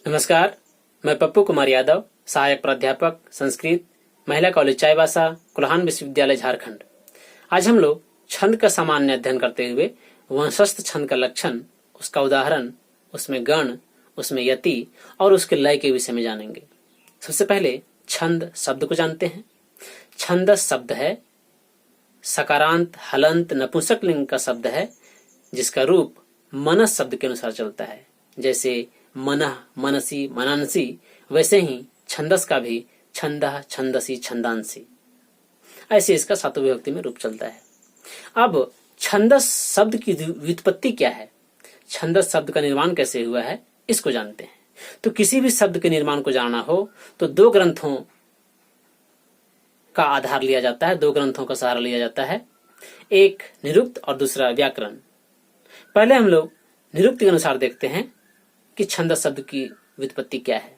नमस्कार, मैं पप्पू कुमार यादव, सहायक प्राध्यापक संस्कृत, महिला कॉलेज चाईबासा, कोल्हान विश्वविद्यालय, झारखंड। आज हम लोग छंद का सामान्य अध्ययन करते हुए वंशस्थ छंद का लक्षण, उसका उदाहरण, उसमें गण, उसमें यति और उसके लय के विषय में जानेंगे। सबसे पहले छंद शब्द को जानते हैं। छंदस शब्द है सकारांत हलंत नपुंसक लिंग का शब्द है, जिसका रूप मनस शब्द के अनुसार चलता है। जैसे मनः, मनसी, मनंसी, वैसे ही छंदस का भी छंदः, छंदसी, छंदांसी, ऐसे इसका सातों विभक्ति में रूप चलता है। अब छंदस शब्द की व्युत्पत्ति क्या है, छंदस शब्द का निर्माण कैसे हुआ है, इसको जानते हैं। तो किसी भी शब्द के निर्माण को जानना हो तो दो ग्रंथों का आधार लिया जाता है, दो ग्रंथों का सहारा लिया जाता है, एक निरुक्त और दूसरा व्याकरण। पहले हम लोग निरुक्त के अनुसार देखते हैं कि छंदस शब्द की व्युत्पत्ति क्या है।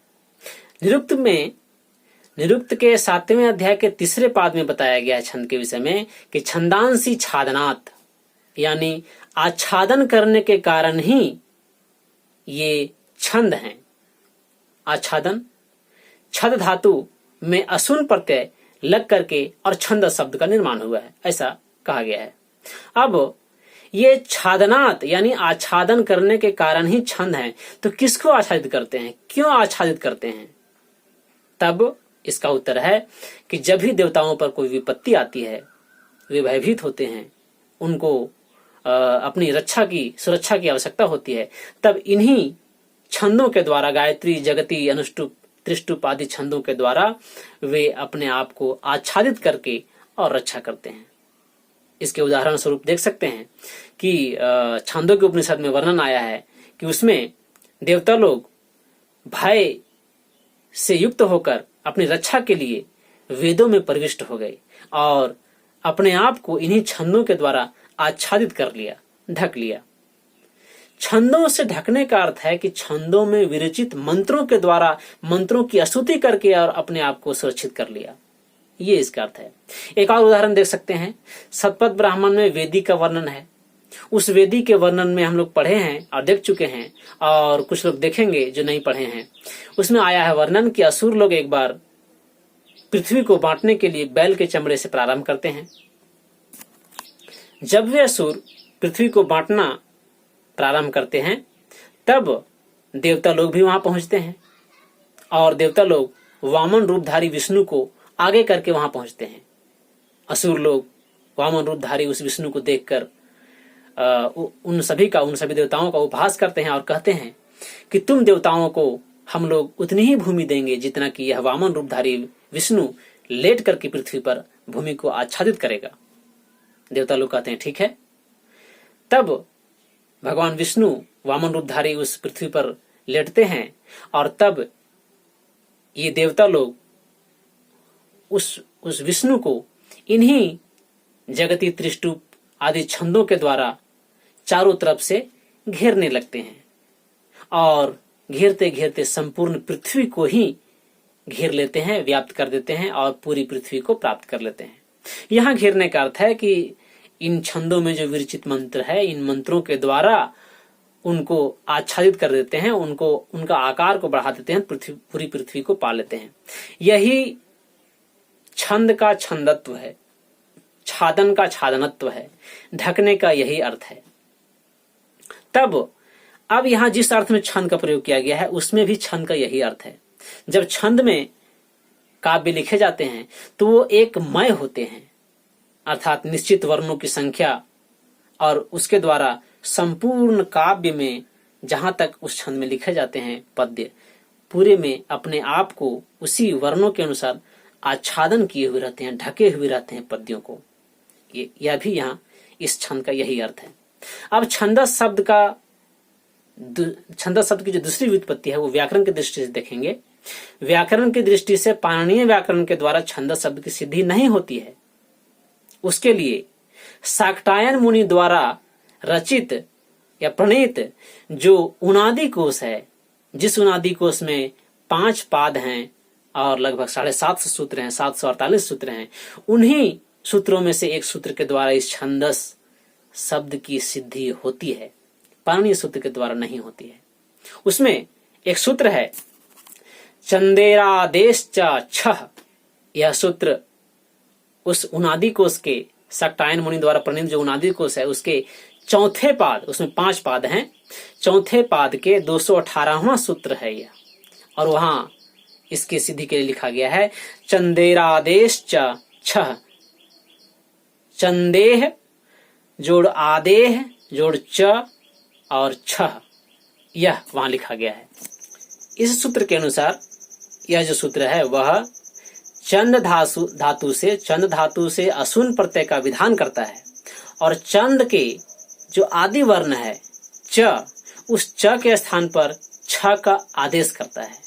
निरुक्त के 7वें अध्याय के 3 पाद में बताया गया है छंद के विषय में कि छंदांसी छादनात्, यानी आच्छादन करने के कारण ही ये छंद हैं। आच्छादन, छद धातु में असुन प्रत्यय लग करके और छंदस शब्द का निर्माण हुआ है, ऐसा कहा गया है। अब ये छादनात् यानी आच्छादन करने के कारण ही छंद है, तो किसको आच्छादित करते हैं, क्यों आच्छादित करते हैं? तब इसका उत्तर है कि जब भी देवताओं पर कोई विपत्ति आती है, वे भयभीत होते हैं, उनको अपनी सुरक्षा की आवश्यकता होती है, तब इन्हीं छंदों के द्वारा, गायत्री, जगती, अनुष्टुप, त्रिष्टुप आदि छंदों के द्वारा वे अपने आप को आच्छादित करके और रक्षा करते हैं। इसके उदाहरण स्वरूप देख सकते हैं कि छांदों के उपनिषद में वर्णन आया है कि उसमें देवता लोग भय से युक्त होकर अपनी रक्षा के लिए वेदों में प्रविष्ट हो गए और अपने आप को इन्हीं छंदों के द्वारा आच्छादित कर लिया, ढक लिया। छंदों से ढकने का अर्थ है कि छंदों में विरचित मंत्रों के द्वारा मंत्रों की स्तुति करके और अपने आप को सुरक्षित कर लिया, ये इसका अर्थ है। एक और उदाहरण देख सकते हैं, शतपथ ब्राह्मण में वेदी का वर्णन है। उस वेदी के वर्णन में हम लोग पढ़े हैं और देख चुके हैं, और कुछ लोग देखेंगे जो नहीं पढ़े हैं। उसमें आया है वर्णन कि असुर लोग एक बार पृथ्वी को बांटने के लिए बैल के चमड़े से प्रारंभ करते हैं। जब वे असुर पृथ्वी को बांटना प्रारंभ करते हैं, तब देवता लोग भी वहां पहुंचते हैं और देवता लोग वामन रूपधारी विष्णु को आगे करके वहां पहुंचते हैं। असुर लोग वामन रूपधारी उस विष्णु को देखकर उन सभी देवताओं का उपहास करते हैं और कहते हैं कि तुम देवताओं को हम लोग उतनी ही भूमि देंगे जितना कि यह वामन रूपधारी विष्णु लेट करके पृथ्वी पर भूमि को आच्छादित करेगा। देवता लोग कहते हैं ठीक है। तब भगवान विष्णु वामन रूपधारी उस पृथ्वी पर लेटते हैं और तब ये देवता लोग उस विष्णु को इन्हीं जगती, त्रिष्टुप आदि छंदों के द्वारा चारों तरफ से घेरने लगते हैं और घेरते घेरते संपूर्ण पृथ्वी को ही घेर लेते हैं, व्याप्त कर देते हैं और पूरी पृथ्वी को प्राप्त कर लेते हैं। यहाँ घेरने का अर्थ है कि इन छंदों में जो विरचित मंत्र है, इन मंत्रों के द्वारा उनको आच्छादित कर देते हैं, उनका आकार को बढ़ा देते हैं, पूरी पृथ्वी को पा लेते हैं। यही छंद का छंदत्व है, छादन का छादनत्व है, ढकने का यही अर्थ है। तब अब यहां जिस अर्थ में छंद का प्रयोग किया गया है उसमें भी छंद का यही अर्थ है। जब छंद में काव्य लिखे जाते हैं तो वो एक मय होते हैं, अर्थात निश्चित वर्णों की संख्या, और उसके द्वारा संपूर्ण काव्य में जहां तक उस छंद में लिखे जाते हैं पद्य, पूरे में अपने आप को उसी वर्णों के अनुसार आच्छादन किए हुए रहते हैं, ढके हुए रहते हैं पद्यों को। यह भी यहाँ इस छंद का यही अर्थ है। अब छंदस शब्द की जो दूसरी व्युत्पत्ति है वो व्याकरण की दृष्टि से देखेंगे। व्याकरण की दृष्टि से पाणिनीय व्याकरण के द्वारा छंदस शब्द की सिद्धि नहीं होती है। उसके लिए शाक्टायन मुनि द्वारा रचित या प्रणीत जो उनादि कोश है, जिस उनादि कोश में 5 पाद हैं और लगभग 750 सूत्र हैं, 748 सूत्र हैं, उन्हीं सूत्रों में से एक सूत्र के द्वारा इस छंदस शब्द की सिद्धि होती है, पाणिनीय सूत्र के द्वारा नहीं होती है। उसमें एक सूत्र है चंदेरादेश छह। यह सूत्र उस उनादि कोश के शाक्टायन मुनि द्वारा प्रणीत जो उनादि कोश है उसके चौथे पाद, उसमें 5 पाद हैं, चौथे पाद के 218वां सूत्र है यह। और वहां इसके सिद्धि के लिए लिखा गया है चंदेरादेश छह। चंदेह जोड़ आदेह जोड़ च और छह, यह वहां लिखा गया है। इस सूत्र के अनुसार यह जो सूत्र है वह चंद धातु से असून प्रत्यय का विधान करता है और चंद के जो आदि वर्ण है च, उस च के स्थान पर छ का आदेश करता है।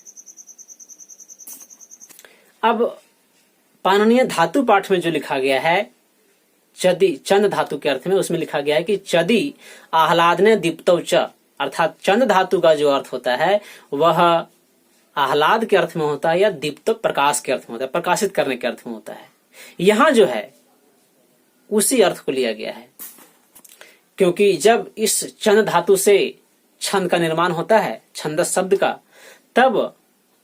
अब पाणिनीय धातु पाठ में जो लिखा गया है चदि, चंद धातु के अर्थ में, उसमें लिखा गया है कि चदि आह्लादने दीप्तौ च, अर्थात चंद धातु का जो अर्थ होता है वह आह्लाद के अर्थ में होता है या दीप्त प्रकाश के अर्थ में होता है, प्रकाशित करने के अर्थ में होता है। यहां जो है उसी अर्थ को लिया गया है, क्योंकि जब इस चंद धातु से छंद का निर्माण होता है, छंदस शब्द का, तब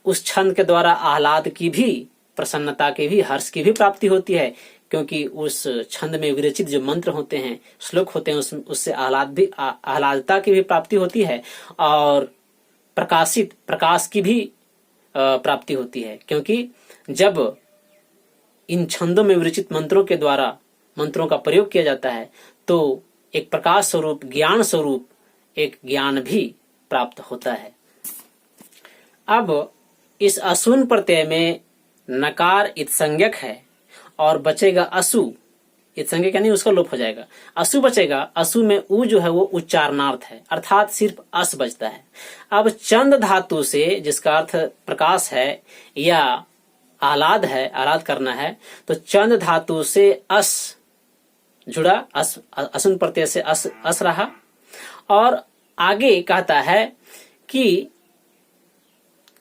उस छंद के द्वारा आह्लाद की भी, प्रसन्नता की भी, हर्ष की भी प्राप्ति होती है, क्योंकि उस छंद में विरचित जो मंत्र होते हैं, श्लोक होते हैं, उससे आह्लादता की भी प्राप्ति होती है और प्रकाश की भी प्राप्ति होती है। क्योंकि जब इन छंदों में विरचित मंत्रों के द्वारा मंत्रों का प्रयोग किया जाता है तो एक प्रकाश स्वरूप, ज्ञान स्वरूप एक ज्ञान भी प्राप्त होता है। अब इस असून प्रत्यय में नकार इत्संज्ञक है और बचेगा असु, इत्संज्ञक यानी उसका लोप हो जाएगा, असु बचेगा। असु में उ जो है वो उच्चारणार्थ है, अर्थात सिर्फ अस बचता है। अब चंद धातु से, जिसका अर्थ प्रकाश है या आह्लाद है, आह्लाद करना है, तो चंद धातु से अस जुड़ा, असून प्रत्यय से अस रहा। और आगे कहता है कि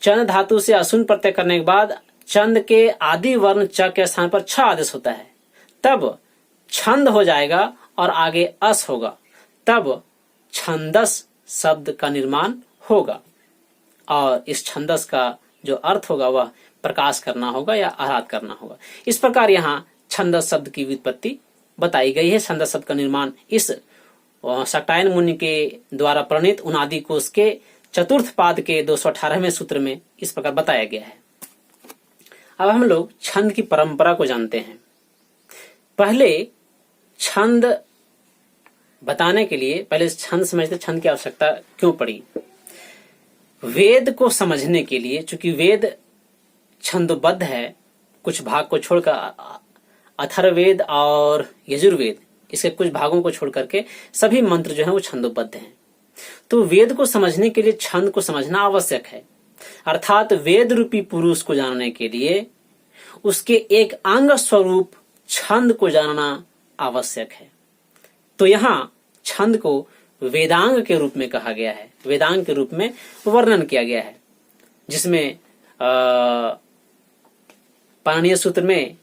चंद धातु से असून प्रत्यय करने के बाद चंद के आदि वर्ण च के स्थान पर छ आदेश होता है, तब छंद हो जाएगा और आगे अस होगा, तब छंदस शब्द का निर्माण होगा। और इस छंदस का जो अर्थ होगा वह प्रकाश करना होगा या आह्लाद करना होगा। इस प्रकार यहाँ छंदस शब्द की व्युत्पत्ति बताई गई है। छंदस शब्द का निर्माण इस शाक्टायन मुनि के द्वारा प्रणीत उनादि कोश के चतुर्थ पाद के 218वें सूत्र में इस प्रकार बताया गया है। अब हम लोग छंद की परंपरा को जानते हैं। पहले छंद बताने के लिए पहले छंद समझते, छंद की आवश्यकता क्यों पड़ी। वेद को समझने के लिए, चूंकि वेद छंदबद्ध है, कुछ भाग को छोड़कर, अथर्ववेद और यजुर्वेद, इसके कुछ भागों को छोड़ करके सभी मंत्र जो है वो छंदोबद्ध हैं। तो वेद को समझने के लिए छंद को समझना आवश्यक है, अर्थात वेद रूपी पुरुष को जानने के लिए उसके एक अंग स्वरूप छंद को जानना आवश्यक है। तो यहाँ छंद को वेदांग के रूप में कहा गया है, वेदांग के रूप में वर्णन किया गया है, जिसमें पाणिनीय सूत्र में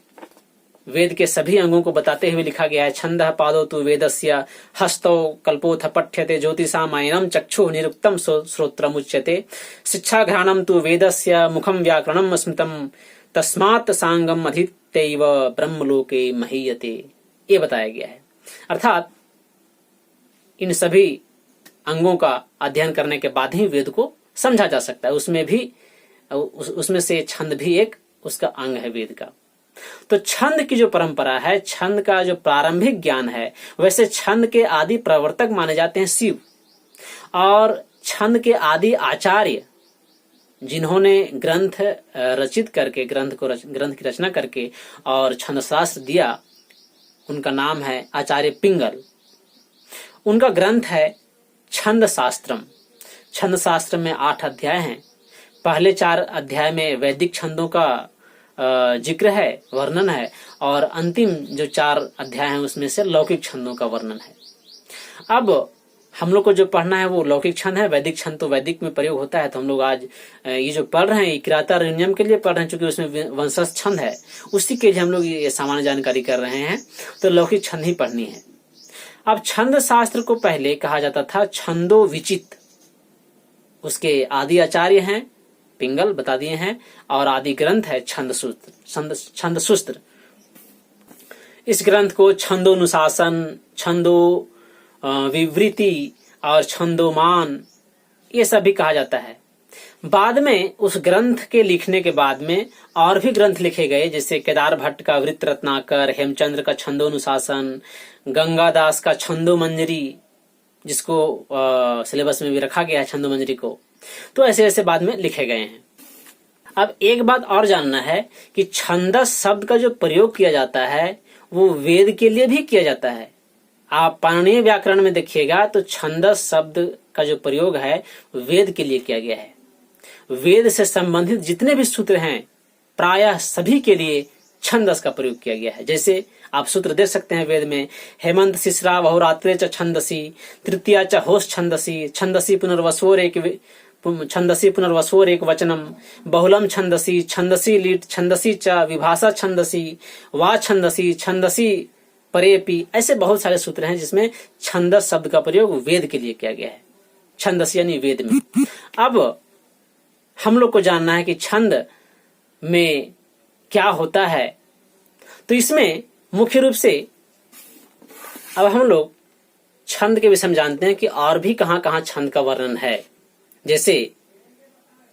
वेद के सभी अंगों को बताते हुए लिखा गया है। छंदः पादौ तु वेदस्य हस्तौ कल्पोऽथ पठ्यते ज्योतिषामयनं चक्षुः निरुक्तं श्रोत्रमुच्यते शिक्षाघ्राणं तु वेदस्य मुखं व्याकरणं स्मृतं तस्मात् सांगम अधीत्यैव ब्रह्मलोके महीयते, ये बताया गया है। अर्थात इन सभी अंगों का अध्ययन करने के बाद ही वेद को समझा जा सकता है। उसमें से छंद भी एक उसका अंग है वेद का। तो छंद की जो परंपरा है, छंद का जो प्रारंभिक ज्ञान है, वैसे छंद के आदि प्रवर्तक माने जाते हैं शिव, और छंद के आदि आचार्य जिन्होंने ग्रंथ रचित करके, ग्रंथ की रचना करके और छंद शास्त्र दिया, उनका नाम है आचार्य पिंगल। उनका ग्रंथ है छंद शास्त्रम। छंद शास्त्र में 8 अध्याय हैं। पहले 4 अध्याय में वैदिक छंदों का जिक्र है, वर्णन है, और अंतिम जो 4 अध्याय हैं उसमें से लौकिक छंदों का वर्णन है। अब हम लोग को जो पढ़ना है वो लौकिक छंद है। वैदिक छंद तो वैदिक में प्रयोग होता है, तो हम लोग आज ये जो पढ़ रहे हैं किराता नियम के लिए पढ़ रहे हैं, चूंकि उसमें वंशज छंद है, उसी के लिए हम लोग ये सामान्य जानकारी कर रहे हैं, तो लौकिक छंद ही पढ़नी है। अब छंद शास्त्र को पहले कहा जाता था छंदो विचित, उसके आदि आचार्य हैं पिंगल, बता दिए हैं, और आदि ग्रंथ है छंदसूत्र। इस ग्रंथ को छंदोनुशासन, छंदो विवृति और छंदोमान ये सब भी कहा जाता है। बाद में उस ग्रंथ के लिखने के बाद में और भी ग्रंथ लिखे गए, जैसे केदार भट्ट का वृत्त रत्नाकर, हेमचंद्र का छंदोनुशासन, गंगादास का छंदोमंजरी, जिसको सिलेबस में भी रखा गया है छंदोमंजरी को। तो ऐसे ऐसे बाद में लिखे गए हैं। अब एक बात और जानना है कि छंदस शब्द का जो प्रयोग किया जाता है वो वेद के लिए भी किया जाता है। आप पाणिनीय व्याकरण में देखिएगा तो छंदस शब्द का जो प्रयोग है वेद के लिए किया गया है। वेद से संबंधित जितने भी सूत्र हैं प्रायः सभी के लिए छंदस का प्रयोग किया गया है। जैसे आप सूत्र देख सकते हैं वेद में, हेमंत शिश्रा बहुरात्रे च छंदसी, तृतीया च होश छंदसी, छंदसी पुनर्वसोर एक वचनम, बहुलम छंदसी, छंदसी लीट, छंदसी च विभाषा छंदसी, वा छंदसी, छंदसी परेपी। ऐसे बहुत सारे सूत्र हैं जिसमें छंदस शब्द का प्रयोग वेद के लिए किया गया है, छंदस यानी वेद में। अब हम लोग को जानना है कि छंद में क्या होता है, तो इसमें मुख्य रूप से अब हम लोग छंद के विषय में जानते हैं कि और भी कहाँ कहाँ छंद का वर्णन है। जैसे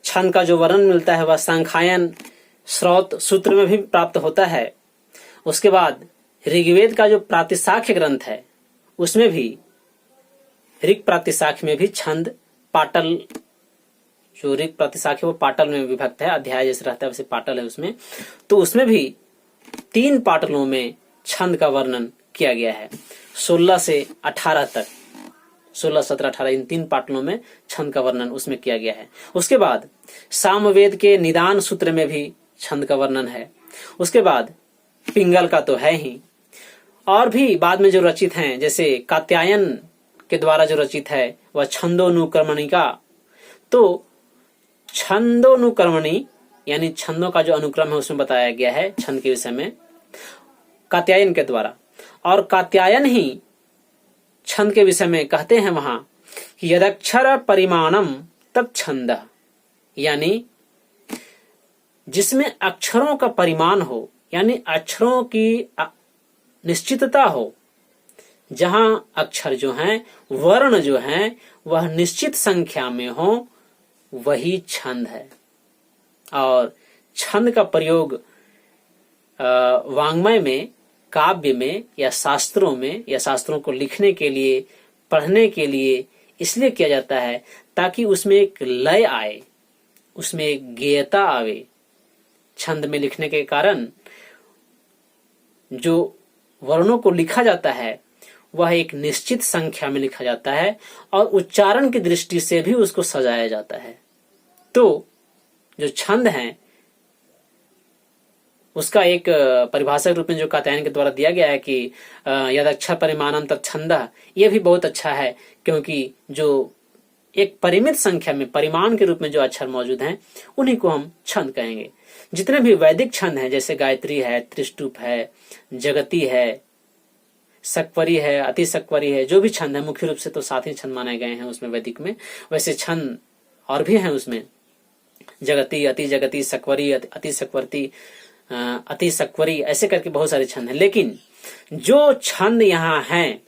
छंद का जो वर्णन मिलता है वह सांख्यायन श्रौत सूत्र में भी प्राप्त होता है। उसके बाद ऋग्वेद का जो प्रातिशाख्य ग्रंथ है उसमें भी, ऋग प्रातिशाख्य में भी छंद पाटल, जो ऋग प्रातिशाख्य वो पाटल में विभक्त है, अध्याय जैसे रहता है वैसे पाटल है उसमें, तो उसमें भी 3 पाटलों में छंद का वर्णन किया गया है। 16 से 18 तक, 16, 17, 18 इन 3 पाटलों में छंद का वर्णन उसमें किया गया है। उसके बाद सामवेद के निदान सूत्र में भी छंद का वर्णन है। उसके बाद पिंगल का तो है ही, और भी बाद में जो रचित हैं, जैसे कात्यायन के द्वारा जो रचित है वह छंदोनुक्रमणी का। तो छंदोनुक्रमणी यानी छंदों का जो अनुक्रम है उसमें बताया गया है छंद के विषय में कात्यायन के द्वारा। और कात्यायन ही छंद के विषय में कहते हैं वहां कि यदक्षर परिमाणम तब छंद, यानी जिसमें अक्षरों का परिमाण हो, यानी अक्षरों की निश्चितता हो, जहां अक्षर जो हैं, वर्ण जो हैं, वह निश्चित संख्या में हो, वही छंद है। और छंद का प्रयोग वाङ्मय में, काव्य में या शास्त्रों में, या शास्त्रों को लिखने के लिए, पढ़ने के लिए इसलिए किया जाता है ताकि उसमें एक लय आए, उसमें एक गेयता आवे। छंद में लिखने के कारण जो वर्णों को लिखा जाता है वह एक निश्चित संख्या में लिखा जाता है और उच्चारण की दृष्टि से भी उसको सजाया जाता है। तो जो छंद है उसका एक परिभाषा के रूप में जो कात्यायन के द्वारा दिया गया है कि यदक्षर परिमाणम तत् छंदः, ये भी बहुत अच्छा है, क्योंकि जो एक परिमित संख्या में परिमाण के रूप में जो अक्षर मौजूद हैं उन्हीं को हम छंद कहेंगे। जितने भी वैदिक छंद हैं, जैसे गायत्री है, त्रिष्टुप है, जगती है, सक्वरी है, अति सक्वरी है, जो भी छंद है मुख्य रूप से तो 7 ही छंद माने गए हैं उसमें वैदिक में। वैसे छंद और भी हैं उसमें, जगती, अति जगती, सक्वरी, अति सक्वर्ती, अति सक्वरी, ऐसे करके बहुत सारे छंद हैं। लेकिन जो छंद यहाँ हैं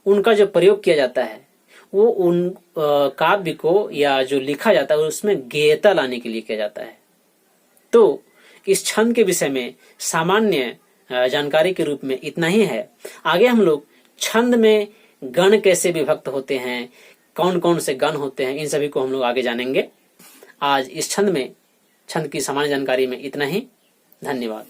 उनका जो प्रयोग किया जाता है वो उन काव्य को या जो लिखा जाता है उसमें गेयता लाने के लिए किया जाता है। तो इस छंद के विषय में सामान्य जानकारी के रूप में इतना ही है। आगे हम लोग छंद में गण कैसे विभक्त होते हैं, कौन कौन से गण होते हैं, इन सभी को हम लोग आगे जानेंगे। आज इस छंद में, छंद की सामान्य जानकारी में इतना ही। धन्यवाद।